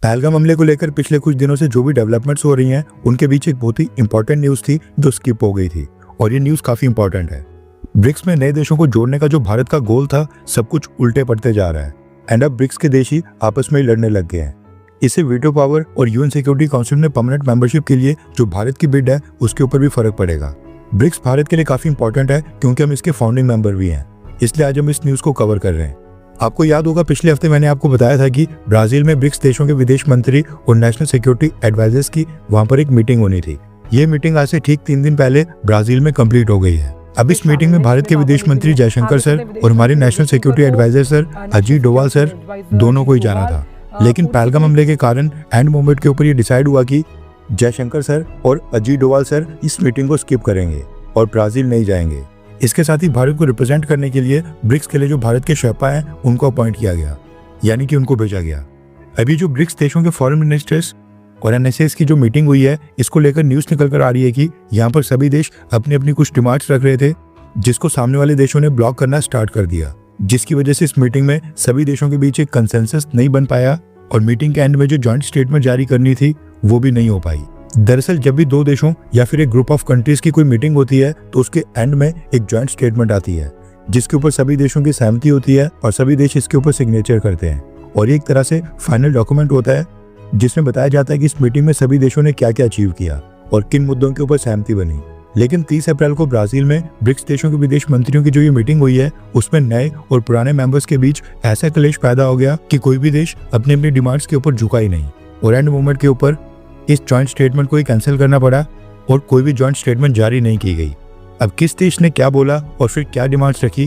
पहलगाम हमले को लेकर पिछले कुछ दिनों से जो भी डेवलपमेंट्स हो रही हैं, उनके बीच एक बहुत ही इंपॉर्टेंट न्यूज़ थी जो स्किप हो गई थी, और ये न्यूज़ काफ़ी इंपॉर्टेंट है। ब्रिक्स में नए देशों को जोड़ने का जो भारत का गोल था, सब कुछ उल्टे पड़ते जा रहा है एंड अब ब्रिक्स के देश ही आपस में ही लड़ने लग गए हैं। इससे वीटो पावर और यूएन सिक्योरिटी काउंसिल में परमानेंट मेंबरशिप के लिए जो भारत की बिड है, उसके ऊपर भी फर्क पड़ेगा। ब्रिक्स भारत के लिए काफ़ी इंपॉर्टेंट है क्योंकि हम इसके फाउंडिंग मेंबर भी हैं, इसलिए आज हम इस न्यूज़ को कवर कर रहे हैं। आपको याद होगा पिछले हफ्ते मैंने आपको बताया था कि ब्राजील में ब्रिक्स देशों के विदेश मंत्री और नेशनल सिक्योरिटी एडवाइजर्स की वहां पर एक मीटिंग होनी थी। ये मीटिंग आज से ठीक 3 दिन पहले ब्राजील में कंप्लीट हो गई है। अब इस मीटिंग में भारत के विदेश मंत्री जयशंकर सर और हमारे national security adviser sir Ajit Doval sir दोनों को ही जाना था, लेकिन पहलगाम हमले के कारण एंड मोमेंट के ऊपर ये डिसाइड हुआ कि जयशंकर सर और अजीत डोवाल सर इस मीटिंग को स्किप करेंगे और ब्राजील नहीं जाएंगे। इसके साथ ही भारत को रिप्रेजेंट करने के लिए ब्रिक्स के लिए जो भारत के शेर्पा हैं, उनको अपॉइंट किया गया, यानी कि उनको भेजा गया। अभी जो ब्रिक्स देशों के फॉरेन मिनिस्टर्स और एनएसएस की जो मीटिंग हुई है, इसको लेकर न्यूज़ निकल कर आ रही है कि यहाँ पर सभी देश अपनी अपनी कुछ डिमांड्स रख रहे थे, जिसको सामने वाले देशों ने ब्लॉक करना स्टार्ट कर दिया, जिसकी वजह से इस मीटिंग में सभी देशों के बीच एक कंसेंसस नहीं बन पाया और मीटिंग के एंड में जो जॉइंट स्टेटमेंट जारी करनी थी, वो भी नहीं हो पाई। दरअसल जब भी 2 देशों या फिर एक ग्रुप ऑफ कंट्रीज की कोई मीटिंग होती है, तो उसके एंड में एक जॉइंट स्टेटमेंट आती है, जिसके ऊपर सभी देशों की सहमति होती है और सभी देश इसके ऊपर सिग्नेचर करते हैं, और ये एक तरह से फाइनल डॉक्यूमेंट होता है जिसमें बताया जाता है कि इस मीटिंग में सभी देशों ने क्या क्या अचीव किया और किन मुद्दों के ऊपर सहमति बनी। लेकिन 30 अप्रैल को ब्राजील में ब्रिक्स देशों के विदेश मंत्रियों की जो ये मीटिंग हुई है, उसमें नए और पुराने मेंबर्स के बीच ऐसा क्लेश पैदा हो गया कि कोई भी देश अपनी अपनी डिमांड्स के ऊपर झुका ही नहीं, और एंड मोमेंट के ऊपर इस जॉइंट स्टेटमेंट को ही कैंसिल करना पड़ा और कोई भी जॉइंट स्टेटमेंट जारी नहीं की गई। अब किस देश ने क्या बोला और फिर क्या डिमांड्स रखी,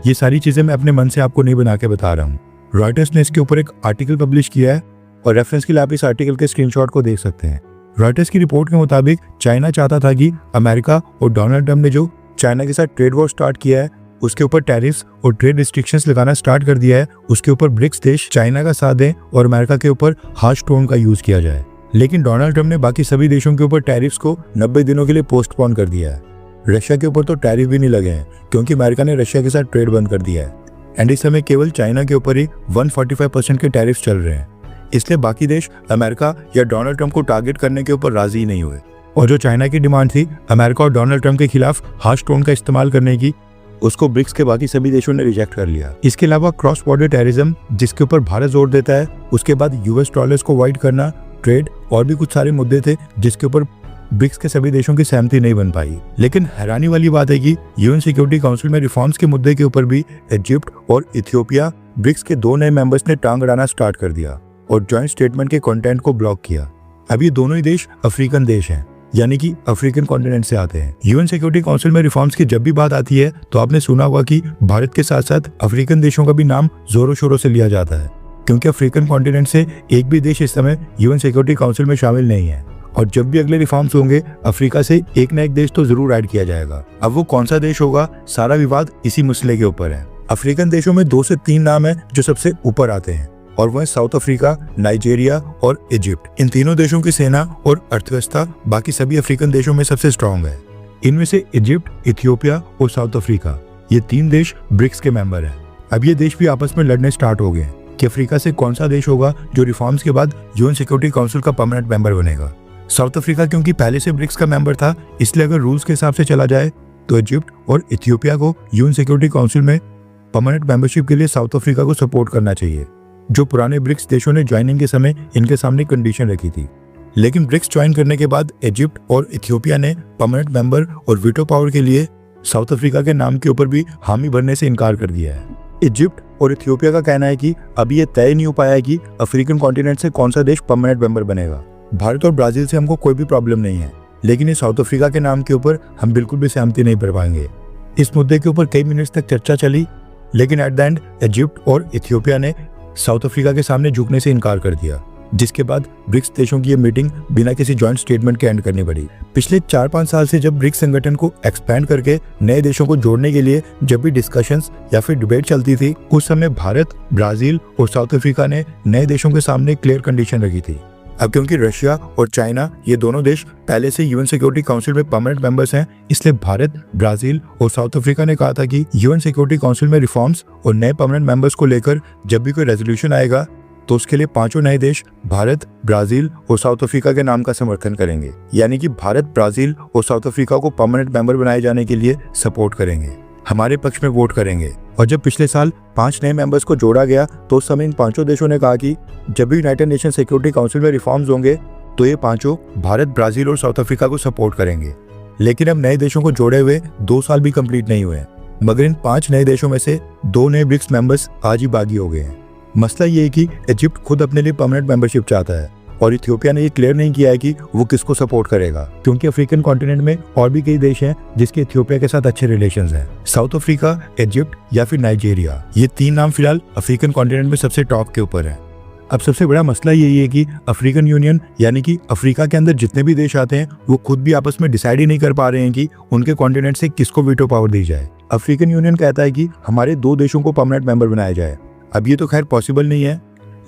ये सारी चीजें मैं अपने मन से आपको नहीं बना के बता रहा हूँ। रॉयटर्स ने इसके ऊपर एक आर्टिकल पब्लिश किया है और रेफरेंस के लिए आप इस आर्टिकल के स्क्रीनशॉट को देख सकते हैं। रॉयटर्स की रिपोर्ट के मुताबिक चाइना चाहता था कि अमेरिका और डोनाल्ड ट्रंप ने जो चाइना के साथ ट्रेड वॉर स्टार्ट किया है, उसके ऊपर टैरिफ्स और ट्रेड रिस्ट्रिक्शंस लगाना स्टार्ट कर दिया है, उसके ऊपर ब्रिक्स देश चाइना का साथ दें और अमेरिका के ऊपर हार्श टोन का यूज किया जाए। लेकिन डोनाल्ड ट्रंप ने बाकी सभी देशों के ऊपर टैरिफ्स को 90 दिनों के लिए पोस्टपोन कर दिया है। रशिया के ऊपर तो टैरिफ भी नहीं लगे हैं क्योंकि अमेरिका ने रशिया के साथ ट्रेड बंद कर दिया है, एंड इस समय केवल चाइना के ऊपर ही 145% के टैरिफ्स चल रहे हैं। इसलिए बाकी देश अमेरिका या डोनाल्ड ट्रंप को टारगेट करने के ऊपर राजी नहीं हुए, और जो चाइना की डिमांड थी अमेरिका और डोनाल्ड ट्रंप के खिलाफ हार्श टोन का इस्तेमाल करने की, उसको ब्रिक्स के बाकी सभी देशों ने रिजेक्ट कर लिया। इसके अलावा क्रॉस बॉर्डर टेररिज्म, जिसके ऊपर भारत जोर देता है, उसके बाद यूएस डॉलर्स को अवॉइड करना, ट्रेड और भी कुछ सारे मुद्दे थे जिसके ऊपर ब्रिक्स के सभी देशों की सहमति नहीं बन पाई। लेकिन हैरानी वाली बात है कि यूएन सिक्योरिटी काउंसिल में रिफॉर्म्स के मुद्दे के ऊपर भी इजिप्ट और इथियोपिया ब्रिक्स के 2 नए मेंबर्स ने टांग अड़ाना स्टार्ट कर दिया और जॉइंट स्टेटमेंट के कंटेंट को ब्लॉक किया। अब ये दोनों ही देश अफ्रीकन देश हैं, यानी कि अफ्रीकन कॉन्टिनेंट से आते हैं। यूएन सिक्योरिटी काउंसिल में रिफॉर्म्स की जब भी बात आती है, तो आपने सुना होगा कि भारत के साथ साथ अफ्रीकन देशों का भी नाम जोरों शोरों से लिया जाता है, क्योंकि अफ्रीकन कॉन्टिनेंट से एक भी देश इस समय यूएन सिक्योरिटी काउंसिल में शामिल नहीं है, और जब भी अगले रिफॉर्म्स होंगे, अफ्रीका से एक न एक देश तो जरूर ऐड किया जाएगा। अब वो कौन सा देश होगा, सारा विवाद इसी मसले के ऊपर है। अफ्रीकन देशों में 2 से 3 नाम है जो सबसे ऊपर आते हैं, और वह साउथ अफ्रीका, नाइजीरिया और इजिप्ट। इन तीनों देशों की सेना और अर्थव्यवस्था बाकी सभी अफ्रीकन देशों में सबसे स्ट्रांग है। इनमें से इजिप्ट, इथियोपिया और साउथ अफ्रीका, ये 3 देश ब्रिक्स के मेंबर हैं। अब ये देश भी आपस में लड़ने स्टार्ट हो गए कि अफ्रीका से कौन सा देश होगा जो रिफॉर्म्स के बाद यूएन सिक्योरिटी काउंसिल का परमानेंट मेंबर बनेगा। साउथ अफ्रीका क्योंकि पहले से ब्रिक्स का मेंबर था, इसलिए अगर रूल्स के हिसाब से चला जाए तो इजिप्ट और इथियोपिया को यूएन सिक्योरिटी काउंसिल में परमानेंट मेंबरशिप के लिए साउथ अफ्रीका को सपोर्ट करना चाहिए, जो पुराने ब्रिक्स देशों ने ज्वाइनिंग के समय इनके सामने कंडीशन रखी थी। लेकिन ब्रिक्स ज्वाइन करने के बाद इजिप्ट और इथियोपिया ने परमानेंट मेंबर और वीटो पावर के लिए साउथ अफ्रीका के नाम के ऊपर भी हामी भरने से इनकार कर दिया है। इजिप्ट और इथियोपिया का कहना है कि अभी ये तय नहीं हो पाया है कि अफ्रीकन कॉन्टिनेंट से कौन सा देश परमानेंट मेंबर बनेगा। भारत और ब्राजील से हमको कोई भी प्रॉब्लम नहीं है, लेकिन ये साउथ अफ्रीका के नाम के ऊपर हम बिल्कुल भी सहमति नहीं कर पाएंगे। इस मुद्दे के ऊपर कई मिनट्स तक चर्चा चली, लेकिन एट द एंड इजिप्ट और इथियोपिया ने साउथ अफ्रीका के सामने झुकने से इनकार कर दिया, जिसके बाद ब्रिक्स देशों की ये मीटिंग बिना किसी जॉइंट स्टेटमेंट के एंड करनी पड़ी। पिछले 4-5 साल से जब ब्रिक्स संगठन को एक्सपैंड करके नए देशों को जोड़ने के लिए जब भी डिस्कशंस या फिर डिबेट चलती थी, उस समय भारत, ब्राजील और साउथ अफ्रीका ने नए देशों के सामने क्लियर कंडीशन रखी थी। अब क्योंकि रशिया और चाइना ये दोनों देश पहले से यूएन सिक्योरिटी काउंसिल में परमानेंट मेंबर्स हैं, इसलिए भारत, ब्राजील और साउथ अफ्रीका ने कहा था कि यूएन सिक्योरिटी काउंसिल में रिफॉर्म्स और नए परमानेंट मेंबर्स को लेकर जब भी कोई रेजोल्यूशन आएगा, तो उसके लिए 5 नए देश भारत, ब्राजील और साउथ अफ्रीका के नाम का समर्थन करेंगे। यानी कि भारत, ब्राजील और साउथ अफ्रीका को परमानेंट मेंबर बनाए जाने के लिए सपोर्ट करेंगे, हमारे पक्ष में वोट करेंगे। और जब पिछले साल 5 नए मेंबर्स को जोड़ा गया तो उस समय इन 5 देशों ने कहा कि जब भी यूनाइटेड नेशन सिक्योरिटी काउंसिल में रिफॉर्म्स होंगे तो ये 5 भारत, ब्राजील और साउथ अफ्रीका को सपोर्ट करेंगे। लेकिन अब नए देशों को जोड़े हुए 2 साल भी कंप्लीट नहीं हुए, मगर इन 5 नए देशों में से 2 नए ब्रिक्स मेंबर्स आज ही बागी हो गए हैं। मसला ये है कि इजिप्ट खुद अपने लिए परमानेंट मेंबरशिप चाहता है और इथियोपिया ने ये क्लियर नहीं किया है कि वो किसको सपोर्ट करेगा, क्योंकि अफ्रीकन कॉन्टिनेंट में और भी कई देश हैं जिसके इथियोपिया के साथ अच्छे रिलेशंस हैं। साउथ अफ्रीका, इजिप्ट या फिर नाइजीरिया, ये 3 नाम फिलहाल अफ्रीकन कॉन्टिनेंट में सबसे टॉप के ऊपर हैं। अब सबसे बड़ा मसला यही है कि अफ्रीकन यूनियन यानी कि अफ्रीका के अंदर जितने भी देश आते हैं वो खुद भी आपस में डिसाइड ही नहीं कर पा रहे हैं कि उनके कॉन्टिनेंट से किसको वीटो पावर दी जाए। अफ्रीकन यूनियन कहता है कि हमारे 2 देशों को परमानेंट मेंबर बनाया जाए। अब ये तो खैर पॉसिबल नहीं है,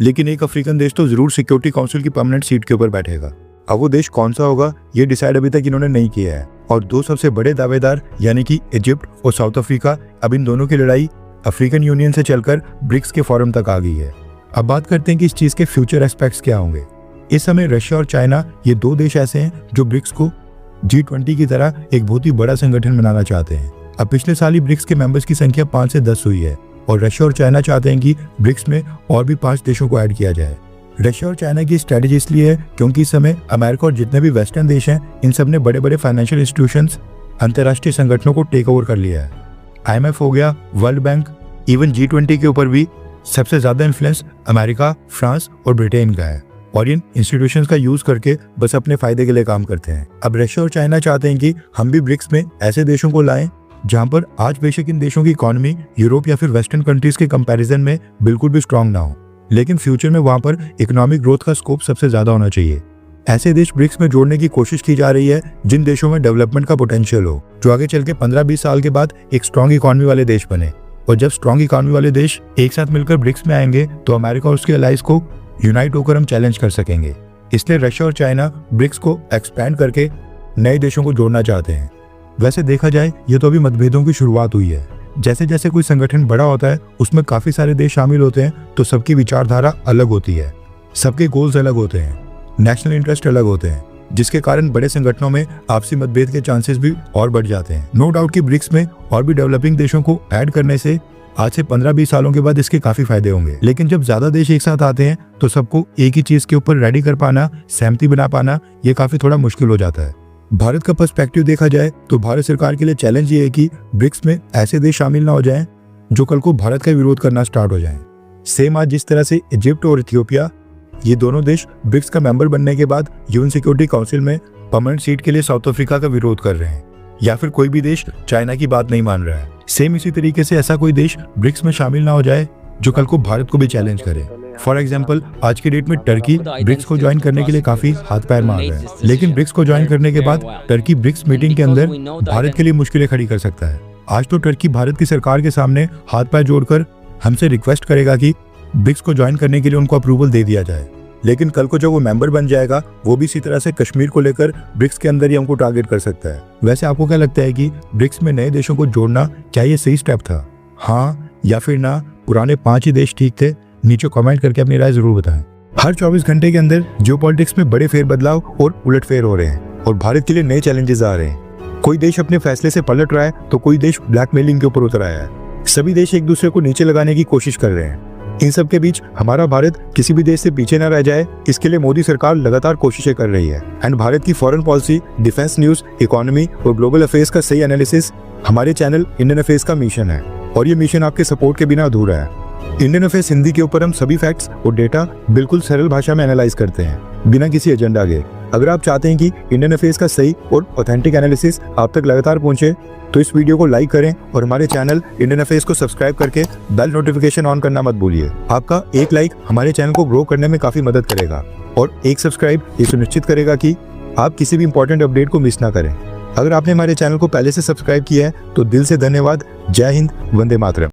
लेकिन एक अफ्रीकन देश तो जरूर सिक्योरिटी काउंसिल की परमानेंट सीट के ऊपर बैठेगा। अब वो देश कौन सा होगा ये डिसाइड अभी तक इन्होंने नहीं किया है। और 2 सबसे बड़े दावेदार यानी कि इजिप्ट और साउथ अफ्रीका, अब इन दोनों की लड़ाई अफ्रीकन यूनियन से चलकर ब्रिक्स के फोरम तक आ गई है। अब बात करते हैं कि इस चीज के फ्यूचर एस्पेक्ट्स क्या होंगे। इस समय रशिया और चाइना, ये 2 देश ऐसे हैं जो ब्रिक्स को G20 की तरह एक बहुत ही बड़ा संगठन बनाना चाहते हैं। अब पिछले साल ही ब्रिक्स के मेंबर्स की संख्या 5 से 10 हुई है और रशिया और चाइना चाहते हैं कि ब्रिक्स में और भी 5 देशों को ऐड किया जाए। रशिया और चाइना की स्ट्रेटेजी इसलिए है क्योंकि इस समय अमेरिका और जितने भी वेस्टर्न देश हैं इन सब ने बड़े बड़े फाइनेंशियल इंस्टीट्यूशंस, अंतर्राष्ट्रीय संगठनों को टेक ओवर कर लिया है। IMF हो गया, वर्ल्ड बैंक, इवन G20 के ऊपर भी सबसे ज्यादा इन्फ्लुएंस अमेरिका, फ्रांस और ब्रिटेन का है और इन इंस्टीट्यूशंस का यूज करके बस अपने फायदे के लिए काम करते हैं। अब रशिया और चाइना चाहते हैं कि हम भी ब्रिक्स में ऐसे देशों को लाएं जहां पर आज बेशक इन देशों की इकोनॉमी यूरोप या फिर वेस्टर्न कंट्रीज के कंपैरिजन में बिल्कुल भी स्ट्रांग ना हो, लेकिन फ्यूचर में वहां पर इकोनॉमिक ग्रोथ का स्कोप सबसे ज्यादा होना चाहिए। ऐसे देश ब्रिक्स में जोड़ने की कोशिश की जा रही है जिन देशों में डेवलपमेंट का पोटेंशियल हो, जो आगे चल के 15-20 साल के बाद एक स्ट्रांग इकोनॉमी वाले देश बने। और जब स्ट्रांग इकोनॉमी वाले देश एक साथ मिलकर ब्रिक्स में आएंगे तो अमेरिका और उसके अलाइज को यूनाइट होकर हम चैलेंज कर सकेंगे। इसलिए रशिया और चाइना ब्रिक्स को एक्सपैंड करके नए देशों को जोड़ना चाहते हैं। वैसे देखा जाए ये तो अभी मतभेदों की शुरुआत हुई है। जैसे जैसे कोई संगठन बड़ा होता है उसमें काफी सारे देश शामिल होते हैं तो सबकी विचारधारा अलग होती है, सबके गोल्स अलग होते हैं, नेशनल इंटरेस्ट अलग होते हैं, जिसके कारण बड़े संगठनों में आपसी मतभेद के चांसेस भी और बढ़ जाते हैं। नो डाउट कि ब्रिक्स में और भी डेवलपिंग देशों को ऐड करने से आज से 15-20 सालों के बाद इसके काफी फायदे होंगे। लेकिन जब ज्यादा देश एक साथ आते हैं तो सबको एक ही चीज के ऊपर रेडी कर पाना, सहमति बना पाना, ये काफी थोड़ा मुश्किल हो जाता है। भारत का पर्सपेक्टिव देखा जाए तो भारत सरकार के लिए चैलेंज ये है कि ब्रिक्स में ऐसे देश शामिल ना हो जाएं जो कल को भारत का विरोध करना स्टार्ट हो जाएं। सेम आज जिस तरह से इजिप्ट और इथियोपिया, ये दोनों देश ब्रिक्स का मेंबर बनने के बाद यूएन सिक्योरिटी काउंसिल में परमानेंट सीट के लिए साउथ अफ्रीका का विरोध कर रहे हैं, या फिर कोई भी देश चाइना की बात नहीं मान रहा है, सेम इसी तरीके से ऐसा कोई देश ब्रिक्स में शामिल ना हो जाए जो कल को भारत को भी चैलेंज करे। फॉर एग्जाम्पल आज की डेट में टर्की ब्रिक्स को ज्वाइन करने के लिए काफी हाथ पैर मार रहा है, लेकिन ब्रिक्स को ज्वाइन करने के बाद टर्की ब्रिक्स मीटिंग के अंदर भारत के लिए मुश्किलें खड़ी कर सकता है। आज तो टर्की भारत की सरकार के सामने हाथ पैर जोड़कर हमसे रिक्वेस्ट करेगा कि ब्रिक्स को ज्वाइन करने के लिए उनको अप्रूवल दे दिया जाए, लेकिन कल को जब वो मेंबर बन जाएगा वो भी इसी तरह से कश्मीर को लेकर ब्रिक्स के अंदर ही हमको टारगेट कर सकता है। वैसे आपको क्या लगता है कि ब्रिक्स में नए देशों को जोड़ना क्या ये सही स्टेप था? हाँ या फिर ना? पुराने 5 ही देश ठीक थे? नीचे कमेंट करके अपनी राय जरूर बताएं। हर 24 घंटे के अंदर जियोपॉलिटिक्स में बड़े फेरबदलाव और उलटफेर हो रहे हैं और भारत के लिए नए चैलेंजेस आ रहे हैं। कोई देश अपने फैसले से पलट रहा है तो कोई देश ब्लैकमेलिंग के ऊपर उतर आया है। सभी देश एक दूसरे को नीचे लगाने की कोशिश कर रहे हैं। इन सब के बीच हमारा भारत किसी भी देश से पीछे न रह जाए, इसके लिए मोदी सरकार लगातार कोशिशें कर रही है। एंड भारत की foreign policy, defence news, economy और ग्लोबल अफेयर्स का सही एनालिसिस हमारे चैनल इंडियन अफेयर्स का मिशन है और ये मिशन आपके सपोर्ट के बिना अधूरा है। इंडियन अफेयर्स हिंदी के ऊपर हम सभी फैक्ट्स और डेटा बिल्कुल सरल भाषा में एनालाइज करते हैं, बिना किसी एजेंडा के। अगर आप चाहते हैं कि इंडियन अफेयर्स का सही और ऑथेंटिक एनालिसिस आप तक लगातार पहुंचे तो इस वीडियो को लाइक करें और हमारे चैनल इंडियन अफेयर्स को सब्सक्राइब करके बेल नोटिफिकेशन ऑन करना मत भूलिए। आपका एक लाइक हमारे चैनल को ग्रो करने में काफी मदद करेगा और एक सब्सक्राइब ये सुनिश्चित करेगा कि आप किसी भी इंपॉर्टेंट अपडेट को मिस ना करें। अगर आपने हमारे चैनल को पहले से सब्सक्राइब किया है तो दिल से धन्यवाद। जय हिंद, वंदे मातरम।